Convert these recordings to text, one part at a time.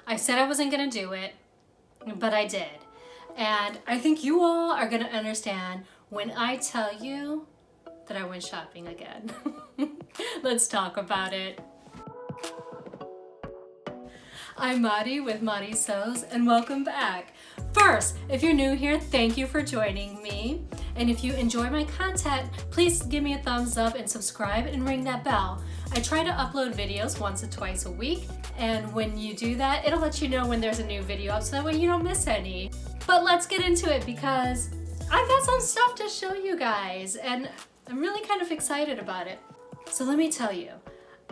I said I wasn't gonna do it, but I did. And I think you all are gonna understand when I tell you that I went shopping again. Let's talk about it. I'm Madi with Madi Sews, and welcome back. First, if you're new here, thank you for joining me. And if you enjoy my content, please give me a thumbs up and subscribe and ring that bell. I try to upload videos once or twice a week, and when you do that, it'll let you know when there's a new video up so that way you don't miss any. But let's get into it because I've got some stuff to show you guys, and I'm really kind of excited about it. So let me tell you,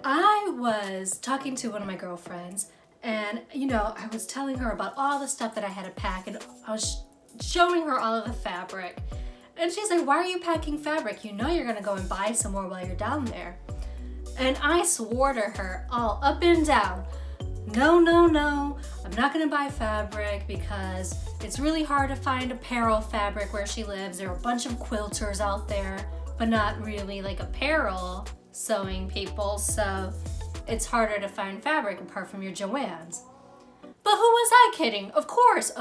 I was talking to one of my girlfriends, and I was telling her about all the stuff that I had to pack, and I was showing her all of the fabric. And she's like, why are you packing fabric? You know you're gonna go and buy some more while you're down there. And I swore to her all up and down, no, I'm not gonna buy fabric because it's really hard to find apparel fabric where she lives. There are a bunch of quilters out there, but not really like apparel sewing people, so it's harder to find fabric apart from your Joann's. But who was I kidding? Of course,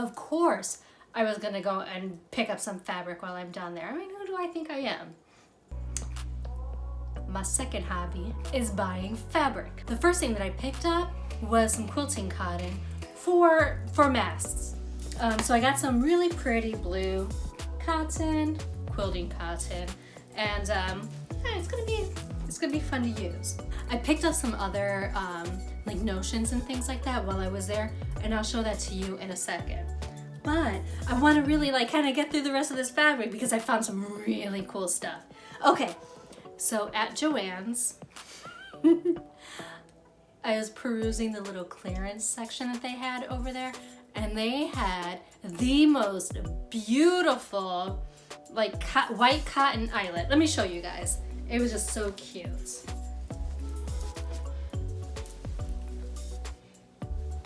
I was gonna go and pick up some fabric while I'm down there. I mean, who do I think I am? My second hobby is buying fabric. The first thing that I picked up was some quilting cotton for masks. So I got some really pretty blue cotton, quilting cotton, and it's gonna be fun to use. I picked up some other like notions and things like that while I was there, and I'll show that to you in a second. But I want to really kind of get through the rest of this fabric because I found some really cool stuff. Okay, so at Joann's, I was perusing the little clearance section that they had over there, and they had the most beautiful white cotton eyelet. Let me show you guys. It was just so cute.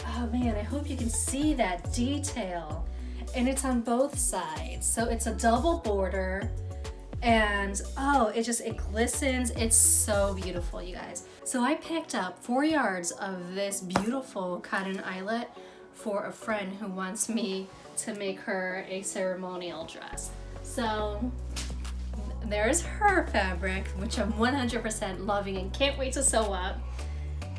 Oh man, I hope you can see that detail. And it's on both sides. So it's a double border, and it glistens. It's so beautiful, you guys. So I picked up 4 yards of this beautiful cotton eyelet for a friend who wants me to make her a ceremonial dress. So there's her fabric, which I'm 100% loving and can't wait to sew up.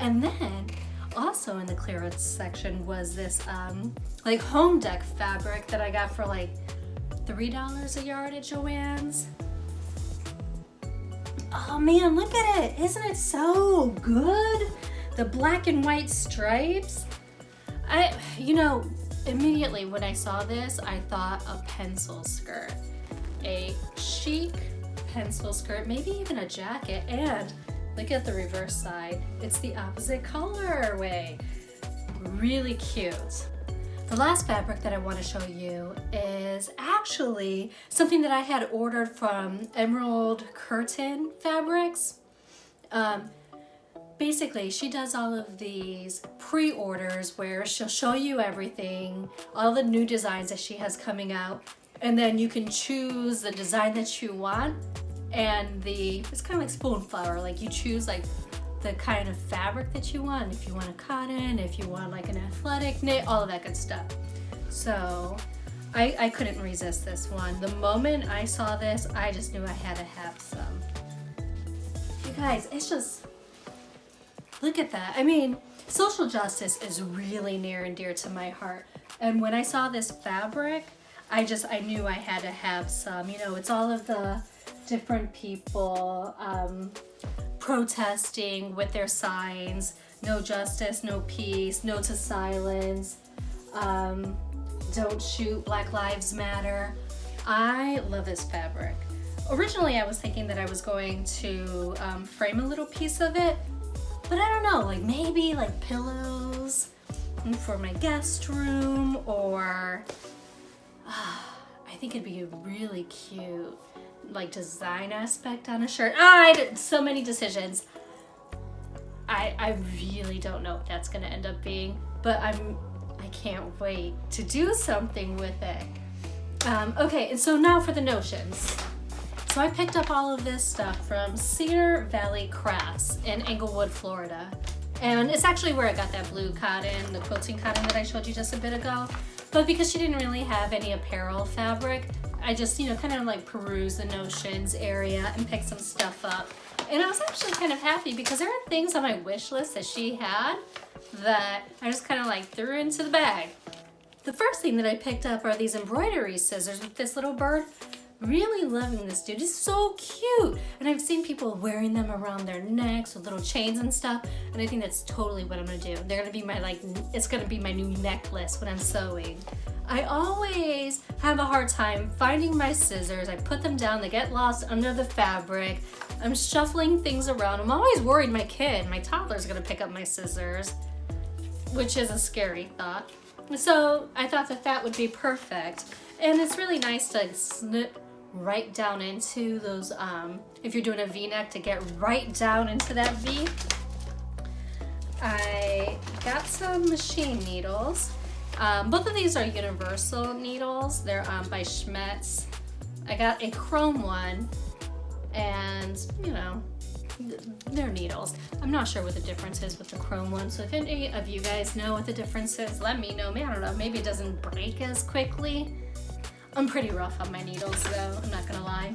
And then also in the clearance section was this home deck fabric that I got for $3 a yard at Joann's. Oh man, look at it. Isn't it so good? The black and white stripes. Immediately when I saw this, I thought a pencil skirt. A chic pencil skirt, maybe even a jacket, and look at the reverse side. It's the opposite colorway. Really cute. The last fabric that I want to show you is actually something that I had ordered from Emerald Curtain Fabrics. Basically, she does all of these pre-orders where she'll show you everything, all the new designs that she has coming out, and then you can choose the design that you want. And it's kind of like spoon flower, you choose the kind of fabric that you want, if you want a cotton, if you want an athletic knit, all of that good stuff. So I couldn't resist this one. The moment I saw this, I just knew I had to have some. You guys, it's just, look at that. I mean, social justice is really near and dear to my heart. And when I saw this fabric, I knew I had to have some. It's all of the different people protesting with their signs, no justice, no peace, no to silence, don't shoot, Black Lives Matter. I love this fabric. Originally I was thinking that I was going to frame a little piece of it, but I don't know, maybe pillows for my guest room, or I think it'd be a really cute design aspect on a shirt. I did so many decisions. I really don't know what that's gonna end up being, but I can't wait to do something with it. Okay, and so now for the notions. So I picked up all of this stuff from Cedar Valley Crafts in Englewood, Florida. And it's actually where I got that blue cotton, the quilting cotton that I showed you just a bit ago. But because she didn't really have any apparel fabric, I just, kind of like perused the notions area and picked some stuff up. And I was actually kind of happy because there are things on my wish list that she had that I just kind of like threw into the bag. The first thing that I picked up are these embroidery scissors with this little bird. Really loving this dude. It's so cute. And I've seen people wearing them around their necks with little chains and stuff. And I think that's totally what I'm gonna do. They're gonna be my it's gonna be my new necklace when I'm sewing. I always have a hard time finding my scissors. I put them down, they get lost under the fabric. I'm shuffling things around. I'm always worried my toddler's gonna pick up my scissors, which is a scary thought. So I thought that would be perfect. And it's really nice to snip right down into those, if you're doing a V-neck, to get right down into that V. I got some machine needles. Both of these are universal needles. They're by Schmetz. I got a chrome one, and they're needles. I'm not sure what the difference is with the chrome one, so if any of you guys know what the difference is, let me know. I don't know, maybe it doesn't break as quickly. I'm pretty rough on my needles though, I'm not gonna lie.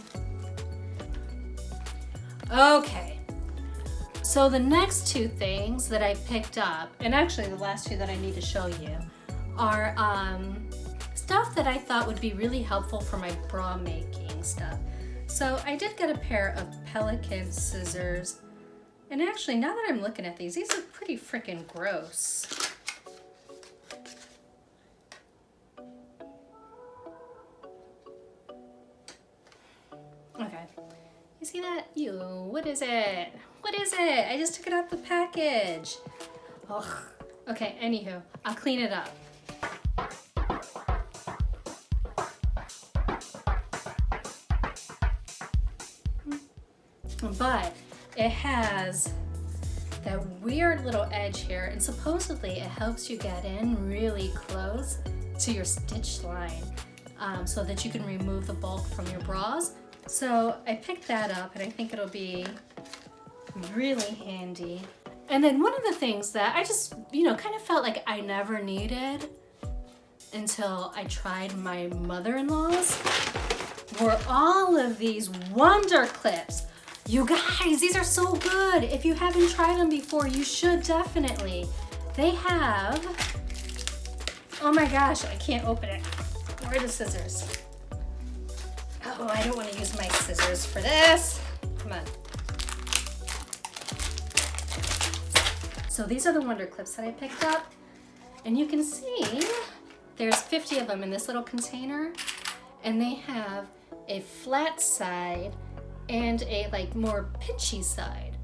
Okay, so the next two things that I picked up, and actually the last two that I need to show you, are stuff that I thought would be really helpful for my bra making stuff. So I did get a pair of pelican scissors, and actually now that I'm looking at these are pretty freaking gross. Okay, you see that? Ew, what is it? What is it? I just took it out the package. Ugh. Okay, anywho, I'll clean it up. But it has that weird little edge here, and supposedly it helps you get in really close to your stitch line so that you can remove the bulk from your bras. So I picked that up, and I think it'll be really handy. And then one of the things that I just, kind of felt like I never needed until I tried my mother-in-law's were all of these Wonder Clips. You guys, these are so good. If you haven't tried them before, you should definitely. They have, oh my gosh, I can't open it. Where are the scissors? Oh, I don't want to use my scissors for this. Come on. So these are the Wonder Clips that I picked up. And you can see there's 50 of them in this little container. And they have a flat side and a more pinchy side.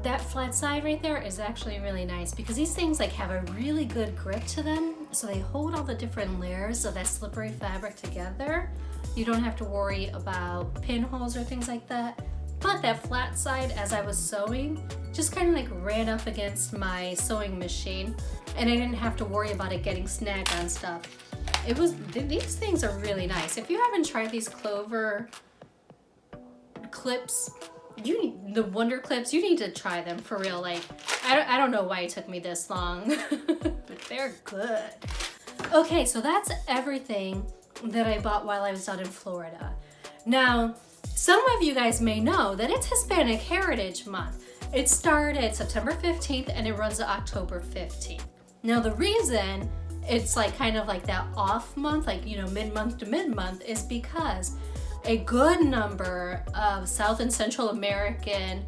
That flat side right there is actually really nice because these things have a really good grip to them, so they hold all the different layers of that slippery fabric together. You don't have to worry about pinholes or things like that. But that flat side, as I was sewing, just kind of ran up against my sewing machine, and I didn't have to worry about it getting snagged on stuff. These things are really nice. If you haven't tried these Clover clips, the Wonder Clips, you need to try them for real. I don't know why it took me this long, but they're good. Okay, so that's everything that I bought while I was out in Florida. Now, some of you guys may know that it's Hispanic Heritage Month. It started September 15th and it runs to October 15th. Now, the reason it's kind of that off month, mid-month to mid-month, is because a good number of South and Central American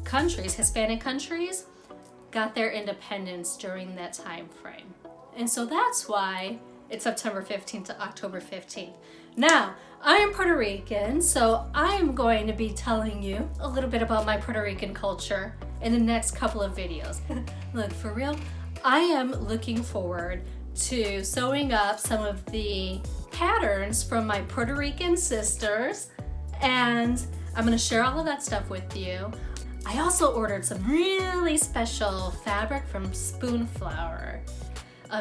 countries, Hispanic countries, got their independence during that time frame. And so that's why it's September 15th to October 15th. Now, I am Puerto Rican, so I am going to be telling you a little bit about my Puerto Rican culture in the next couple of videos. Look, for real, I am looking forward to sewing up some of the patterns from my Puerto Rican sisters, and I'm gonna share all of that stuff with you. I also ordered some really special fabric from Spoonflower.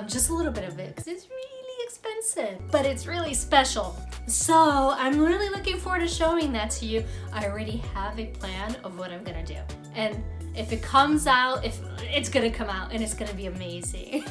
Just a little bit of it, because it's really expensive, but it's really special. So I'm really looking forward to showing that to you. I already have a plan of what I'm gonna do. And if it comes out, if it's gonna come out and it's gonna be amazing.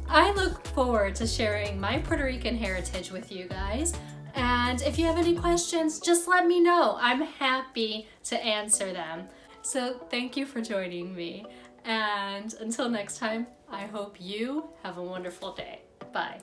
I look forward to sharing my Puerto Rican heritage with you guys. And if you have any questions, just let me know. I'm happy to answer them. So thank you for joining me. And until next time, I hope you have a wonderful day. Bye.